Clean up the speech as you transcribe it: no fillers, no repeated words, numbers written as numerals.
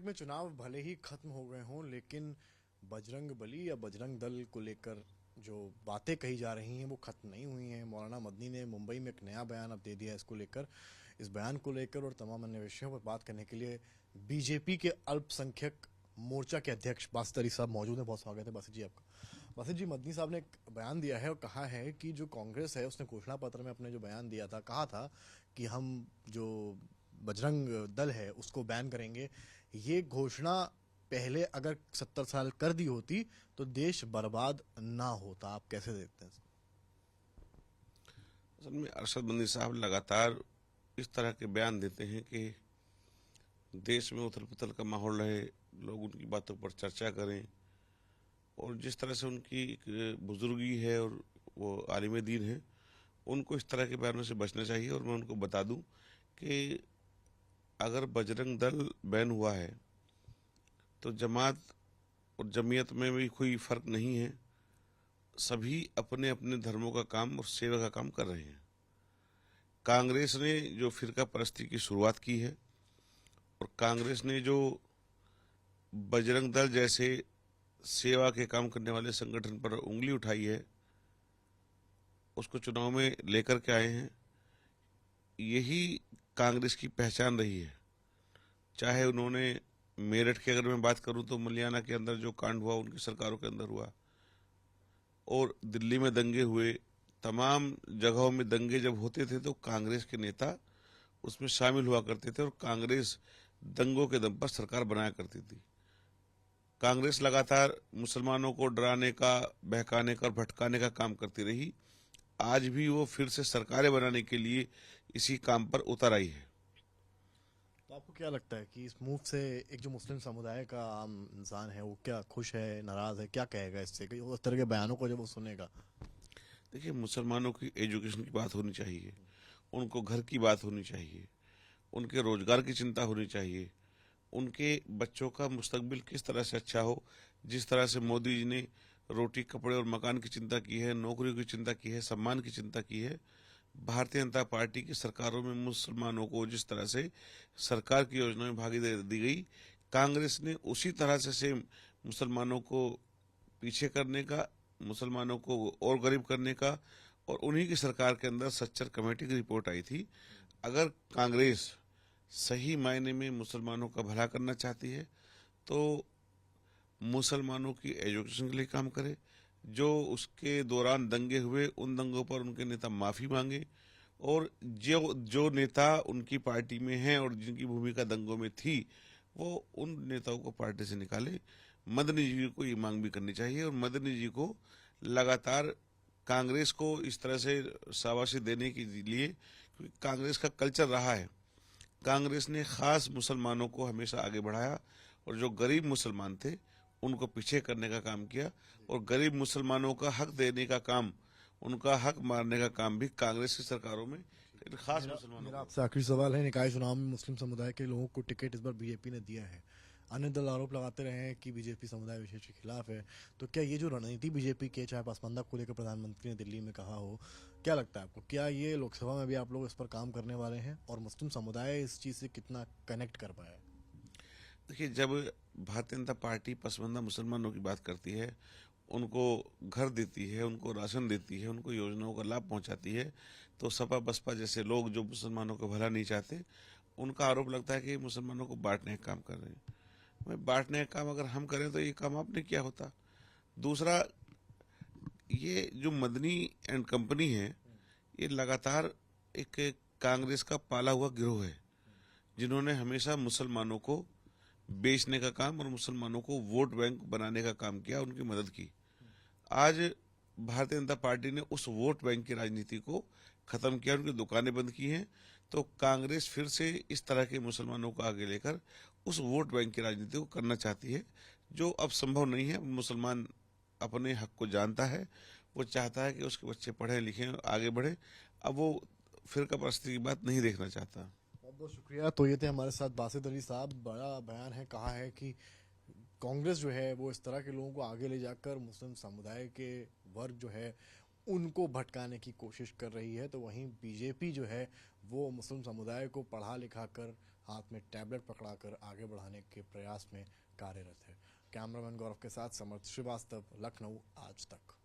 कर्नाटक में चुनाव भले ही खत्म हो गए हों, लेकिन बजरंग बली या बजरंग दल को लेकर जो बातें कही जा रही हैं वो खत्म नहीं हुई हैं। मौलाना मदनी ने मुंबई में एक नया बयान अब दे दिया है इसको लेकर। इस बयान को लेकर और तमाम अन्य विषयों पर बात करने के लिए बीजेपी के अल्पसंख्यक मोर्चा के अध्यक्ष बासित अली साहब मौजूद हैं। बहुत स्वागत है बासित जी आपका। बासित जी, मदनी साहब ने एक बयान दिया है और कहा है कि जो कांग्रेस है उसने घोषणा पत्र में अपने जो बयान दिया था, कहा था कि हम जो बजरंग दल है उसको बैन करेंगे। ये घोषणा पहले अगर 70 साल कर दी होती तो देश बर्बाद ना होता। आप कैसे देखते हैं? असल में अरशद मदनी साहब लगातार इस तरह के बयान देते हैं कि देश में उथल पुथल का माहौल रहे, लोग उनकी बातों पर चर्चा करें, और जिस तरह से उनकी एक बुजुर्गी है और वो आलिम दीन है, उनको इस तरह के बयानों से बचना चाहिए। और मैं उनको बता दूं कि अगर बजरंग दल बैन हुआ है तो जमात और जमीयत में भी कोई फर्क नहीं है। सभी अपने अपने धर्मों का काम और सेवा का काम कर रहे हैं। कांग्रेस ने जो फिरका परस्ती की शुरुआत की है और कांग्रेस ने जो बजरंग दल जैसे सेवा के काम करने वाले संगठन पर उंगली उठाई है, उसको चुनाव में लेकर के आए हैं, यही कांग्रेस की पहचान रही है। चाहे उन्होंने मेरठ की अगर मैं बात करूं तो मलियाना के अंदर जो कांड हुआ उनकी सरकारों के अंदर हुआ, और दिल्ली में दंगे हुए, तमाम जगहों में दंगे जब होते थे तो कांग्रेस के नेता उसमें शामिल हुआ करते थे और कांग्रेस दंगों के दम पर सरकार बनाया करती थी। कांग्रेस लगातार मुसलमानों को डराने का, बहकाने का और भटकाने का काम करती रही। आज भी वो फिर से सरकारें बनाने के लिए इसी काम पर उतर आई है। तो आपको क्या लगता है कि इस मूव से एक जो मुस्लिम समुदाय का आम इंसान है वो क्या खुश है, नाराज है, क्या कहेगा इससे कि उस तरह के बयानों को जब वो सुनेगा? देखिए, मुसलमानों की एजुकेशन की बात होनी चाहिए, उनको घर की बात होनी चाहिए, उनके रोजगार की चिंता होनी चाहिए, उनके बच्चों का मुस्तकबिल किस तरह से अच्छा हो। जिस तरह से मोदी जी ने रोटी, कपड़े और मकान की चिंता की है, नौकरियों की चिंता की है, सम्मान की चिंता की है, भारतीय जनता पार्टी की सरकारों में मुसलमानों को जिस तरह से सरकार की योजनाओं में भागीदारी दी गई, कांग्रेस ने उसी तरह से सेम मुसलमानों को पीछे करने का, मुसलमानों को और गरीब करने का, और उन्हीं की सरकार के अंदर सच्चर कमेटी की रिपोर्ट आई थी। अगर कांग्रेस सही मायने में मुसलमानों का भला करना चाहती है तो मुसलमानों की एजुकेशन के लिए काम करे। जो उसके दौरान दंगे हुए उन दंगों पर उनके नेता माफी मांगे, और जो जो नेता उनकी पार्टी में हैं और जिनकी भूमिका दंगों में थी, वो उन नेताओं को पार्टी से निकाले। मदनी जी को ये मांग भी करनी चाहिए, और मदनी जी को लगातार कांग्रेस को इस तरह से शाबाशी देने के लिए, क्योंकि कांग्रेस का कल्चर रहा है, कांग्रेस ने खास मुसलमानों को हमेशा आगे बढ़ाया और जो गरीब मुसलमान थे उनको पीछे करने का काम किया, और गरीब मुसलमानों का हक देने का काम, उनका हक मारने का काम भी कांग्रेस की सरकारों में खास मुसलमानों मेरा को। आपसे आखिरी सवाल है, निकाय चुनाव में मुस्लिम समुदाय के लोगों को टिकट इस बार बीजेपी ने दिया है। अन्य दल आरोप लगाते रहे हैं कि बीजेपी समुदाय विशेष के खिलाफ है। तो क्या ये जो रणनीति बीजेपी के, चाहे पसमानदा को लेकर प्रधानमंत्री ने दिल्ली में कहा हो, क्या लगता है आपको, क्या ये लोकसभा में भी आप लोग इस पर काम करने वाले हैं और मुस्लिम समुदाय इस चीज से कितना कनेक्ट कर पाया है? देखिए, जब भारतीय जनता पार्टी पसमानदा मुसलमानों की बात करती है, उनको घर देती है, उनको राशन देती है, उनको योजनाओं का लाभ पहुंचाती है, तो सपा बसपा जैसे लोग जो मुसलमानों को भला नहीं चाहते, उनका आरोप लगता है कि मुसलमानों को बांटने का काम कर रहे हैं। भाई, बांटने का काम अगर हम करें तो ये काम आपने किया होता। दूसरा, ये जो मदनी एंड कंपनी है, ये लगातार एक कांग्रेस का पाला हुआ गिरोह है, जिन्होंने हमेशा मुसलमानों को बेचने का काम और मुसलमानों को वोट बैंक बनाने का काम किया, उनकी मदद की। आज भारतीय जनता पार्टी ने उस वोट बैंक की राजनीति को खत्म किया, उनकी दुकानें बंद की हैं, तो कांग्रेस फिर से इस तरह के मुसलमानों को आगे लेकर उस वोट बैंक की राजनीति को करना चाहती है, जो अब संभव नहीं है। मुसलमान अपने हक को जानता है, वो चाहता है कि उसके बच्चे पढ़े लिखें, आगे बढ़े। अब वो फिरका परस्ती की बात नहीं देखना चाहता। बहुत बहुत शुक्रिया। तो ये थे हमारे साथ बासित अली साहब। बड़ा बयान है, कहा है कि कांग्रेस जो है वो इस तरह के लोगों को आगे ले जाकर मुस्लिम समुदाय के वर्ग जो है उनको भटकाने की कोशिश कर रही है, तो वहीं बीजेपी जो है वो मुस्लिम समुदाय को पढ़ा लिखा कर हाथ में टैबलेट पकड़ा कर आगे बढ़ाने के प्रयास में कार्यरत है। कैमरामैन गौरव के साथ समर्थ श्रीवास्तव, लखनऊ, आज तक।